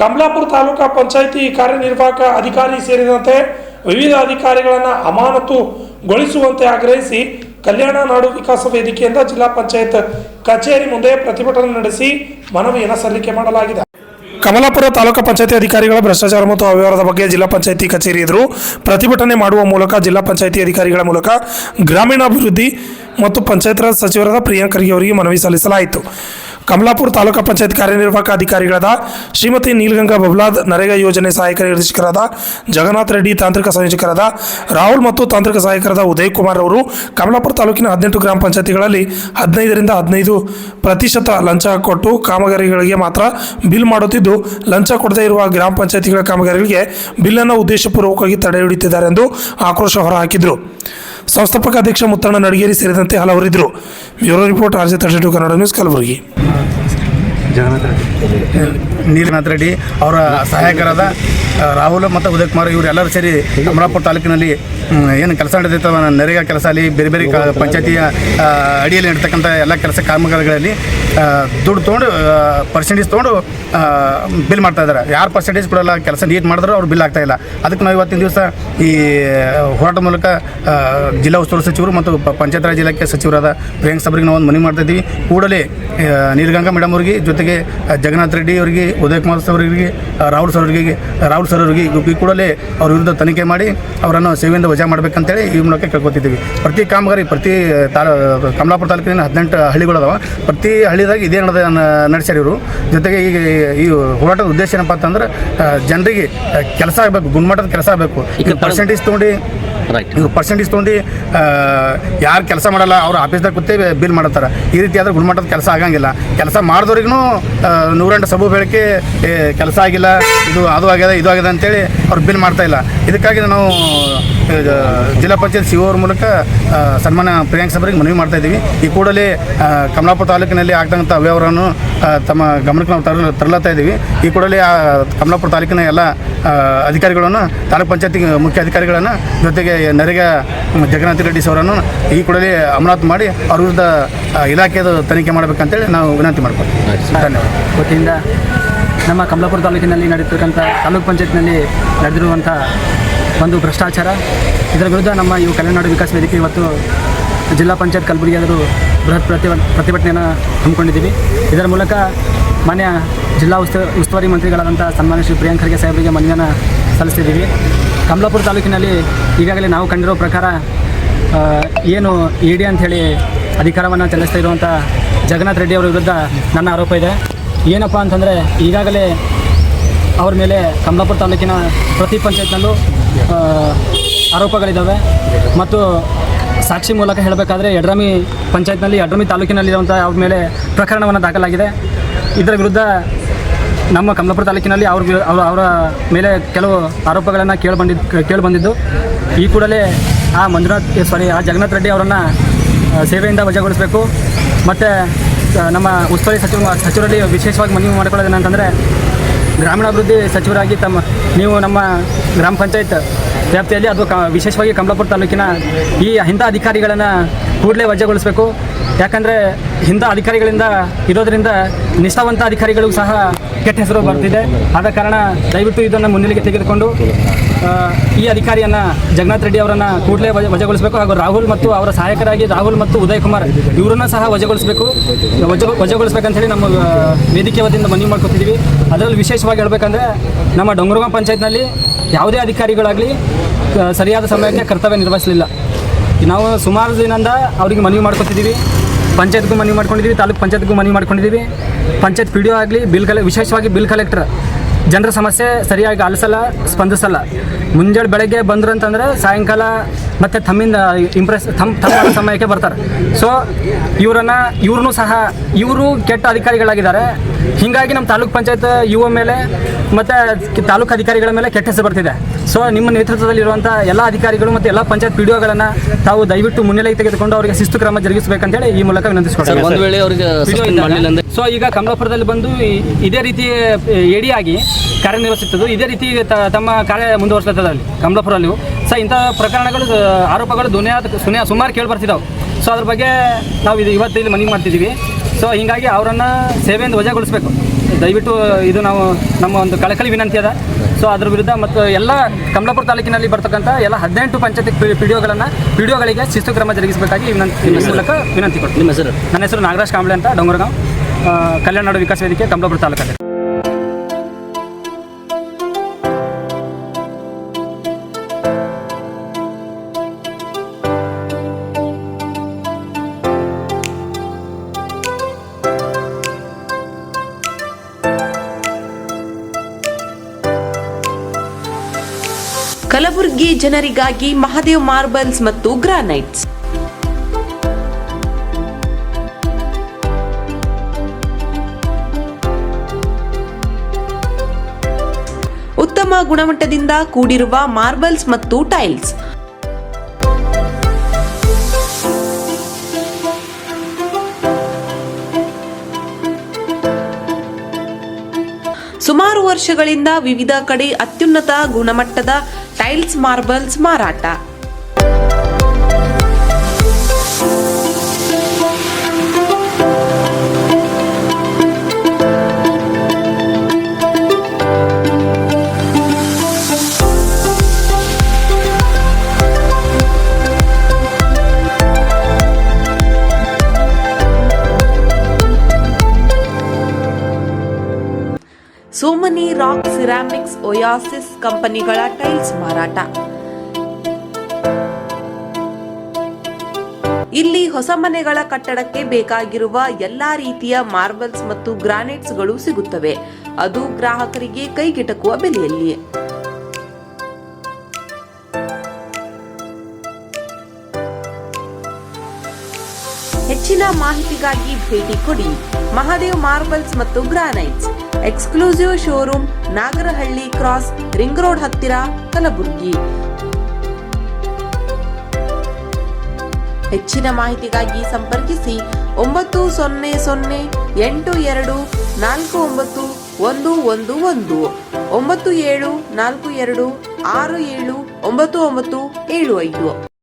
ಕಮಲಾಪುರ ತಾಲೂಕಾ ಪಂಚಾಯಿತಿ ಕಾರ್ಯನಿರ್ವಾಹಕ ಅಧಿಕಾರಿ ಸೇರಿದಂತೆ ವಿವಿಧ ಅಧಿಕಾರಿಗಳನ್ನು ಅಮಾನತುಗೊಳಿಸುವಂತೆ ಆಗ್ರಹಿಸಿ ಕಲ್ಯಾಣ ನಾಡು ವಿಕಾಸ ವೇದಿಕೆಯಿಂದ ಜಿಲ್ಲಾ ಪಂಚಾಯತ್ ಕಚೇರಿ ಮುಂದೆ ಪ್ರತಿಭಟನೆ ನಡೆಸಿ ಮನವಿಯನ್ನು ಸಲ್ಲಿಕೆ ಮಾಡಲಾಗಿದೆ. ಕಮಲಾಪುರ ತಾಲೂಕಾ ಪಂಚಾಯಿತಿ ಅಧಿಕಾರಿಗಳ ಭ್ರಷ್ಟಾಚಾರ ಮತ್ತು ಅವ್ಯವಹಾರದ ಬಗ್ಗೆ ಜಿಲ್ಲಾ ಪಂಚಾಯಿತಿ ಕಚೇರಿ ಎದುರು ಪ್ರತಿಭಟನೆ ಮಾಡುವ ಮೂಲಕ ಜಿಲ್ಲಾ ಪಂಚಾಯಿತಿ ಅಧಿಕಾರಿಗಳ ಮೂಲಕ ಗ್ರಾಮೀಣಾಭಿವೃದ್ಧಿ ಮತ್ತು ಪಂಚಾಯತ್ ರಾಜ್ ಸಚಿವರಾದ ಪ್ರಿಯಾಂಕ್ ಖರ್ಗೆ ಅವರಿಗೆ ಮನವಿ ಸಲ್ಲಿಸಲಾಯಿತು. ಕಮಲಾಪುರ ತಾಲೂಕಾ ಪಂಚಾಯತ್ ಕಾರ್ಯನಿರ್ವಾಹಕ ಅಧಿಕಾರಿಗಳಾದ ಶ್ರೀಮತಿ ನೀಲಗಂಗಾ ಬಬ್ಲಾದ್, ನರೇಗಾ ಯೋಜನೆ ಸಹಾಯಕ ನಿರ್ದೇಶಕರಾದ ಜಗನ್ನಾಥ್ ರೆಡ್ಡಿ, ತಾಂತ್ರಿಕ ಸಂಯೋಜಕರಾದ ರಾಹುಲ್ ಮತ್ತು ತಾಂತ್ರಿಕ ಸಹಾಯಕರಾದ ಉದಯ್ ಕುಮಾರ್ ಅವರು ಕಮಲಾಪುರ ತಾಲೂಕಿನ 18 ಗ್ರಾಮ ಪಂಚಾಯತಿಗಳಲ್ಲಿ 15ರಿಂದ 15% ಲಂಚ ಕೊಟ್ಟು ಕಾಮಗಾರಿಗಳಿಗೆ ಮಾತ್ರ ಬಿಲ್ ಮಾಡುತ್ತಿದ್ದು, ಲಂಚ ಕೊಡದೇ ಇರುವ ಗ್ರಾಮ ಪಂಚಾಯತಿಗಳ ಕಾಮಗಾರಿಗಳಿಗೆ ಬಿಲ್ಲನ್ನು ಉದ್ದೇಶಪೂರ್ವಕವಾಗಿ ತಡೆ ಹಿಡಿಯುತ್ತಿದ್ದಾರೆ ಎಂದು ಆಕ್ರೋಶ ಹೊರಹಾಕಿದರು. ಸಂಸ್ಥಾಪಕ ಅಧ್ಯಕ್ಷ ಮುತ್ತಣ್ಣ ನಡಗೇರಿ ಸೇರಿದಂತೆ ಹಲವರಿದ್ದರು. Bureau report RJ32 Kannada news, Kalaburagi. Neelanath Reddy ಅವರ ಸಹಾಯಕರಾದ ರಾಹುಲ್ ಮತ್ತು ಉದಯ್ ಕುಮಾರ್ ಇವರೆಲ್ಲರೂ ಸೇರಿ ಕಮಲಾಪುರ ತಾಲೂಕಿನಲ್ಲಿ ಏನು ಕೆಲಸ ನಡೆದಿತ್ತು, ನರೇಗಾ ಕೆಲಸ ಅಲ್ಲಿ ಬೇರೆ ಬೇರೆ ಪಂಚಾಯತಿಯ ಅಡಿಯಲ್ಲಿ ನಡೀತಕ್ಕಂಥ ಎಲ್ಲ ಕೆಲಸ ಕಾಮಗಾರಿಗಳಲ್ಲಿ ದುಡ್ಡು ತೊಗೊಂಡು ಪರ್ಸೆಂಟೇಜ್ ತೊಗೊಂಡು ಬಿಲ್ ಮಾಡ್ತಾ ಇದ್ದಾರೆ. ಯಾರು ಪರ್ಸೆಂಟೇಜ್ ಕೊಡೋಲ್ಲ, ಕೆಲಸ ನೀಟ್ ಮಾಡಿದ್ರು ಅವ್ರು ಬಿಲ್ ಆಗ್ತಾಯಿಲ್ಲ. ಅದಕ್ಕೆ ನಾವು ಇವತ್ತಿನ ದಿವಸ ಈ ಹೋರಾಟದ ಮೂಲಕ ಜಿಲ್ಲಾ ಉಸ್ತುವಾರಿ ಸಚಿವರು ಮತ್ತು ಪಂಚಾಯತ್ ರಾಜ್ ಇಲಾಖೆ ಸಚಿವರಾದ ಪ್ರಿಯಾಂಕ್ ಅವರಿಗೆ ನಾವು ಒಂದು ಮನವಿ ಮಾಡ್ತಾ ಇದ್ದೀವಿ. ಕೂಡಲೇ ನೀಲಗಂಗಾ ಮೇಡಮ್ ಅವರಿಗೆ, ಜೊತೆಗೆ ಜಗನ್ನಾಥ್ ರೆಡ್ಡಿ ಅವರಿಗೆ, ಉದಯ್ ಕುಮಾರ್ ಅವರಿಗೆ, ರಾಹುಲ್ ಸರ್ ಅವರಿಗೆ ಈ ಕೂಡಲೇ ಅವ್ರ ವಿರುದ್ಧ ತನಿಖೆ ಮಾಡಿ ಅವರನ್ನು ಸೇವೆಯಿಂದ ವಜಾ ಮಾಡಬೇಕಂತೇಳಿ ಈ ಮೂಲಕ ಕೇಳ್ಕೊತಿದ್ದೀವಿ. ಪ್ರತಿ ಕಾಮಗಾರಿ ಕಮಲಾಪುರ ತಾಲೂಕಿನ 18 ಹಳ್ಳಿಗಳದಾವ. ಪ್ರತಿ ಹಳ್ಳಿದಾಗ ಇದೇ ನಡೆಸ್ಯಾರ ಇವರು. ಜೊತೆಗೆ ಈಗ ಈ ಹೋರಾಟದ ಉದ್ದೇಶ ಏನಪ್ಪ ಅಂತಂದ್ರೆ ಜನರಿಗೆ ಕೆಲಸ ಆಗಬೇಕು, ಗುಣಮಟ್ಟದ ಕೆಲಸ ಆಗಬೇಕು. ಈಗ ಪರ್ಸೆಂಟೇಜ್ ತೊಗೊಂಡು ಯಾರು ಕೆಲಸ ಮಾಡಲ್ಲ ಅವ್ರ ಆಫೀಸ್ದಾಗ ಕೂತೇ ಬಿಲ್ ಮಾಡ್ತಾರೆ. ಈ ರೀತಿ ಆದ್ರೆ ಗುಣಮಟ್ಟದ ಕೆಲಸ ಆಗಂಗಿಲ್ಲ. ಕೆಲಸ ಮಾಡಿದವ್ರಿಗೂ 108 ಸಬು ಬೆಳಕೆ ಕೆಲಸ ಆಗಿಲ್ಲ, ಇದು ಆಗ್ಯದ ಅಂತೇಳಿ ಅವ್ರು ಬಿಲ್ ಮಾಡ್ತಾ ಇಲ್ಲ. ಇದಕ್ಕಾಗಿ ನಾವು ಜಿಲ್ಲಾ ಪಂಚಾಯತ್ CO ಅವ್ರ ಮೂಲಕ ಸನ್ಮಾನ್ಯ ಪ್ರಿಯಾಂಕ್ ಅವರಿಗೆ ಮನವಿ ಮಾಡ್ತಾ ಇದ್ದೀವಿ. ಈ ಕೂಡಲೇ ಕಮಲಾಪುರ ತಾಲೂಕಿನಲ್ಲಿ ಆಗ್ತಕ್ಕಂಥ ಅವ್ಯವಹಾರವನ್ನು ತಮ್ಮ ಗಮನಕ್ಕೆ ನಾವು ತರಲಾಗ್ತಾ ಇದ್ದೀವಿ. ಈ ಕೂಡಲೇ ಕಮಲಾಪುರ ತಾಲೂಕಿನ ಎಲ್ಲ ಅಧಿಕಾರಿಗಳನ್ನು, ತಾಲೂಕು ಪಂಚಾಯತಿ ಮುಖ್ಯ ಅಧಿಕಾರಿಗಳನ್ನು, ಜೊತೆಗೆ ನರೇಗಾ ಜಗನ್ನಾಥ್ ರೆಡ್ಡಿ ಅವರನ್ನು ಈ ಕೂಡಲೇ ಅಮಾನತು ಮಾಡಿ ಅವ್ರ ವಿರುದ್ಧ ಇಲಾಖೆದು ತನಿಖೆ ಮಾಡಬೇಕಂತೇಳಿ ನಾವು ವಿನಂತಿ ಮಾಡ್ಕೊಳ್ತೀವಿ. ಧನ್ಯವಾದ. ವತಿಯಿಂದ ನಮ್ಮ ಕಮಲಾಪುರ ತಾಲೂಕಿನಲ್ಲಿ ನಡೆದಿರ್ತಕ್ಕಂಥ ತಾಲೂಕು ಪಂಚಾಯತ್ನಲ್ಲಿ ನಡೆದಿರುವಂಥ ಒಂದು ಭ್ರಷ್ಟಾಚಾರ, ಇದರ ವಿರುದ್ಧ ನಮ್ಮ ಇವು ಕಲ್ಯಾಣ ನಾಡು ವಿಕಾಸ ವೇದಿಕೆ ಇವತ್ತು ಜಿಲ್ಲಾ ಪಂಚಾಯತ್ ಕಲಬುರಗಿ ಆದರೂ ಬೃಹತ್ ಪ್ರತಿಭಟನೆಯನ್ನು ಹಮ್ಮಿಕೊಂಡಿದ್ದೀವಿ. ಇದರ ಮೂಲಕ ಮಾನ್ಯ ಜಿಲ್ಲಾ ಉಸ್ತುವಾರಿ ಮಂತ್ರಿಗಳಾದಂಥ ಸನ್ಮಾನ್ಯ ಶ್ರೀ ಪ್ರಿಯಾಂಕ್ ಖರ್ಗೆ ಸಾಹೇಬರಿಗೆ ಮನವಿಯನ್ನು ಸಲ್ಲಿಸ್ತಿದ್ದೀವಿ. ಕಮಲಾಪುರ ತಾಲೂಕಿನಲ್ಲಿ ಈಗಾಗಲೇ ನಾವು ಕಂಡಿರೋ ಪ್ರಕಾರ ಏನು ED ಅಂಥೇಳಿ ಅಧಿಕಾರವನ್ನು ಚಲಾಯಿಸ್ತಾ ಇರುವಂಥ ಜಗನ್ನಾಥ್ ರೆಡ್ಡಿ ಅವರ ವಿರುದ್ಧ ನನ್ನ ಆರೋಪ ಇದೆ. ಏನಪ್ಪ ಅಂತಂದರೆ ಈಗಾಗಲೇ ಅವ್ರ ಮೇಲೆ ಕಮಲಾಪುರ ತಾಲೂಕಿನ ಪ್ರತಿ ಪಂಚಾಯತ್ನಲ್ಲೂ ಆರೋಪಗಳಿದ್ದಾವೆ. ಮತ್ತು ಸಾಕ್ಷಿ ಮೂಲಕ ಹೇಳಬೇಕಾದ್ರೆ ಯಡ್ರಾಮಿ ಪಂಚಾಯತ್ನಲ್ಲಿ, ಯಡ್ರಾಮಿ ತಾಲೂಕಿನಲ್ಲಿರುವಂಥ ಅವ್ರ ಮೇಲೆ ಪ್ರಕರಣವನ್ನು ದಾಖಲಾಗಿದೆ. ಇದರ ವಿರುದ್ಧ ನಮ್ಮ ಕಮಲಾಪುರ ತಾಲೂಕಿನಲ್ಲಿ ಅವರ ಮೇಲೆ ಕೆಲವು ಆರೋಪಗಳನ್ನು ಕೇಳಿಬಂದಿದ್ದು, ಈ ಕೂಡಲೇ ಆ ಜಗನ್ನಾಥ್ ರೆಡ್ಡಿ ಅವರನ್ನು ಸೇವೆಯಿಂದ ವಜಾಗೊಳಿಸಬೇಕು. ಮತ್ತು ನಮ್ಮ ಉಸ್ತುವಾರಿ ಸಚಿವರಲ್ಲಿ ವಿಶೇಷವಾಗಿ ಮನವಿ ಮಾಡಿಕೊಳ್ಳೋದೇನಂತಂದರೆ, ಗ್ರಾಮೀಣಾಭಿವೃದ್ಧಿ ಸಚಿವರಾಗಿ ನೀವು ನಮ್ಮ ಗ್ರಾಮ ಪಂಚಾಯತ್ ವ್ಯಾಪ್ತಿಯಲ್ಲಿ ಅದು ವಿಶೇಷವಾಗಿ ಕಮಲಾಪುರ ತಾಲೂಕಿನ ಇಂಥ ಅಧಿಕಾರಿಗಳನ್ನು ಕೂಡಲೇ ವಜಾಗೊಳಿಸಬೇಕು. ಯಾಕಂದರೆ ಇಂಥ ಅಧಿಕಾರಿಗಳಿಂದ ಇರೋದರಿಂದ ನಿಷ್ಠಾವಂತ ಅಧಿಕಾರಿಗಳಿಗೂ ಸಹ ಕೆಟ್ಟ ಹೆಸರು ಬರ್ತಿದೆ. ಆದ ಕಾರಣ ದಯವಿಟ್ಟು ಇದನ್ನು ಮುನ್ನೆಲೆಗೆ ತೆಗೆದುಕೊಂಡು ಈ ಅಧಿಕಾರಿಯನ್ನು ಜಗನ್ನಾಥ್ ರೆಡ್ಡಿ ಅವರನ್ನು ಕೂಡಲೇ ವಜಾಗೊಳಿಸಬೇಕು. ಹಾಗೂ ರಾಹುಲ್ ಮತ್ತು ಅವರ ಸಹಾಯಕರಾಗಿ ರಾಹುಲ್ ಮತ್ತು ಉದಯ್ ಕುಮಾರ್ ಇವರನ್ನು ಸಹ ವಜಾಗೊಳಿಸಬೇಕಂತೇಳಿ ನಮ್ಮ ವೇದಿಕೆ ವತಿಯಿಂದ ಮನವಿ ಮಾಡ್ಕೊತಿದ್ದೀವಿ. ಅದರಲ್ಲಿ ವಿಶೇಷವಾಗಿ ಹೇಳಬೇಕಂದ್ರೆ ನಮ್ಮ ಡೊಂಗರಗಾಂವ್ ಪಂಚಾಯತ್ನಲ್ಲಿ ಯಾವುದೇ ಅಧಿಕಾರಿಗಳಾಗಲಿ ಸರಿಯಾದ ಸಮಯಕ್ಕೆ ಕರ್ತವ್ಯ ನಿರ್ವಹಿಸಲಿಲ್ಲ. ನಾವು ಸುಮಾರು ದಿನದಿಂದ ಅವರಿಗೆ ಮನವಿ ಮಾಡ್ಕೊತಿದ್ದೀವಿ. ಪಂಚಾಯತ್ಗೂ ಮನವಿ ಮಾಡ್ಕೊಂಡಿದ್ದೀವಿ, ತಾಲೂಕು ಪಂಚಾಯತ್ಗೂ ಮನವಿ ಮಾಡ್ಕೊಂಡಿದ್ದೀವಿ. ಪಂಚಾಯತ್ PDO ಆಗಲಿ, ವಿಶೇಷವಾಗಿ ಬಿಲ್ ಕಲೆಕ್ಟರ್ ಜನರ ಸಮಸ್ಯೆ ಸರಿಯಾಗಿ ಆಲಿಸಲ್ಲ, ಸ್ಪಂದಿಸಲ್ಲ. ಮುಂಜಾನೆ ಬೆಳಗ್ಗೆ ಬಂದರು ಅಂತಂದರೆ ಸಾಯಂಕಾಲ ಮತ್ತು ತಮ್ಮ ಸಮಯಕ್ಕೆ ಬರ್ತಾರೆ. ಸೊ ಇವ್ರನ್ನೂ ಸಹ ಇವರು ಕೆಟ್ಟ ಅಧಿಕಾರಿಗಳಾಗಿದ್ದಾರೆ. ಹೀಗಾಗಿ ನಮ್ಮ ತಾಲೂಕು ಪಂಚಾಯತ್ ಮೇಲೆ ಮತ್ತು ತಾಲೂಕು ಅಧಿಕಾರಿಗಳ ಮೇಲೆ ಕೆಟ್ಟ ಹೆಸರು ಬರ್ತಿದೆ. ಸೊ ನಿಮ್ಮ ನೇತೃತ್ವದಲ್ಲಿರುವಂಥ ಎಲ್ಲ ಅಧಿಕಾರಿಗಳು ಮತ್ತು ಎಲ್ಲ ಪಂಚಾಯತ್ PDOಗಳನ್ನು ತಾವು ದಯವಿಟ್ಟು ಮುನ್ನೆಲೆಗೆ ತೆಗೆದುಕೊಂಡು ಅವರಿಗೆ ಶಿಸ್ತು ಕ್ರಮ ಜರುಗಿಸಬೇಕಂತೇಳಿ ಈ ಮೂಲಕ ವಿನಂತಿಸಿಕೊಡ್ತೀವಿ. ಸೊ ಈಗ ಕಮಲಾಪುರದಲ್ಲಿ ಬಂದು ಇದೇ ರೀತಿ ED ಆಗಿ ಕಾರ್ಯನಿರ್ವಹಿಸುತ್ತದೆ. ಇದೇ ರೀತಿ ತಮ್ಮ ಕಾರ್ಯ ಮುಂದುವರಿಸುತ್ತದೆ ಅಲ್ಲಿ ಕಮಲಾಪುರಲ್ಲಿಯೂ ಸಹ. ಇಂಥ ಪ್ರಕರಣಗಳು, ಆರೋಪಗಳು ಸುಮಾರು ಕೇಳಿ ಬರ್ತಿದ್ದಾವೆ. ಸೊ ಅದ್ರ ಬಗ್ಗೆ ನಾವು ಇವತ್ತು ಇಲ್ಲಿ ಮನವಿ ಮಾಡ್ತಿದ್ದೀವಿ. ಸೊ ಹೀಗಾಗಿ ಅವರನ್ನು ಸೇವೆಯಿಂದ ವಜಾಗೊಳಿಸಬೇಕು. ದಯವಿಟ್ಟು ಇದು ನಾವು ನಮ್ಮ ಒಂದು ಕಳಕಳಿ ವಿನಂತಿ ಅದ. ಸೊ ಅದ್ರ ವಿರುದ್ಧ ಮತ್ತು ಎಲ್ಲ ಕಮಲಾಪುರ ತಾಲೂಕಿನಲ್ಲಿ ಬರ್ತಕ್ಕಂಥ ಎಲ್ಲ 18 ಪಂಚಾಯತಿ ಪಿಡಿಒಗಳಿಗೆ ಶಿಸ್ತು ಕ್ರಮ ಜರುಗಿಸಬೇಕಾಗಿ ಮೂಲಕ ವಿನಂತಿ ಕೊಡ್ತೀನಿ. ನಿಮ್ಮ ಹೆಸರು? ನನ್ನ ಹೆಸರು ನಾಗರಾಜ್ ಕಾಂಬ್ಳೆ ಅಂತ, ಡೊಂಗರಗಾಂವ್, ಕಲ್ಯಾಣ ನಾಡು ವಿಕಾಸ ವೇದಿಕೆ, ಕಮಲಾಪುರ ತಾಲೂಕಲ್ಲಿ. ಕಲಬುರಗಿ ಜನರಿಗಾಗಿ ಮಹಾದೇವ್ ಮಾರ್ಬಲ್ಸ್ ಮತ್ತು ಗ್ರಾನೈಟ್ಸ್. ಉತ್ತಮ ಗುಣಮಟ್ಟದಿಂದ ಕೂಡಿರುವ ಮಾರ್ಬಲ್ಸ್ ಮತ್ತು ಟೈಲ್ಸ್. ಸುಮಾರು ವರ್ಷಗಳಿಂದ ವಿವಿಧ ಕಡೆ ಅತ್ಯುನ್ನತ ಗುಣಮಟ್ಟದ ಟೈಲ್ಸ್, ಮಾರ್ಬಲ್ಸ್ ಮಾರಾಟ. ಸೋಮನಿ ರಾಕ್, ಸಿರಾಮಿಕ್ಸ್, ಒಯಾಸಿಸ್ ಕಂಪನಿಗಳ ಟೈಲ್ಸ್ ಮಾರಾಟ. ಇಲ್ಲಿ ಹೊಸ ಮನೆಗಳ ಕಟ್ಟಡಕ್ಕೆ ಬೇಕಾಗಿರುವ ಎಲ್ಲಾ ರೀತಿಯ ಮಾರ್ಬಲ್ಸ್ ಮತ್ತು ಗ್ರಾನೈಟ್ಸ್ಗಳು ಸಿಗುತ್ತವೆ, ಅದು ಗ್ರಾಹಕರಿಗೆ ಕೈಗೆಟಕುವ ಬೆಲೆಯಲ್ಲಿ. ಹೆಚ್ಚಿನ ಮಾಹಿತಿಗಾಗಿ ಭೇಟಿ ಕೊಡಿ. ಮಹಾದೇವ್ ಮಾರ್ಬಲ್ಸ್ ಮತ್ತು granites, exclusive showroom, Nagarahalli cross, ring road ಹತ್ತಿರ, ಕಲಬುರಗಿ. ಹೆಚ್ಚಿನ ಮಾಹಿತಿಗಾಗಿ ಸಂಪರ್ಕಿಸಿ 9008249111 9742679975.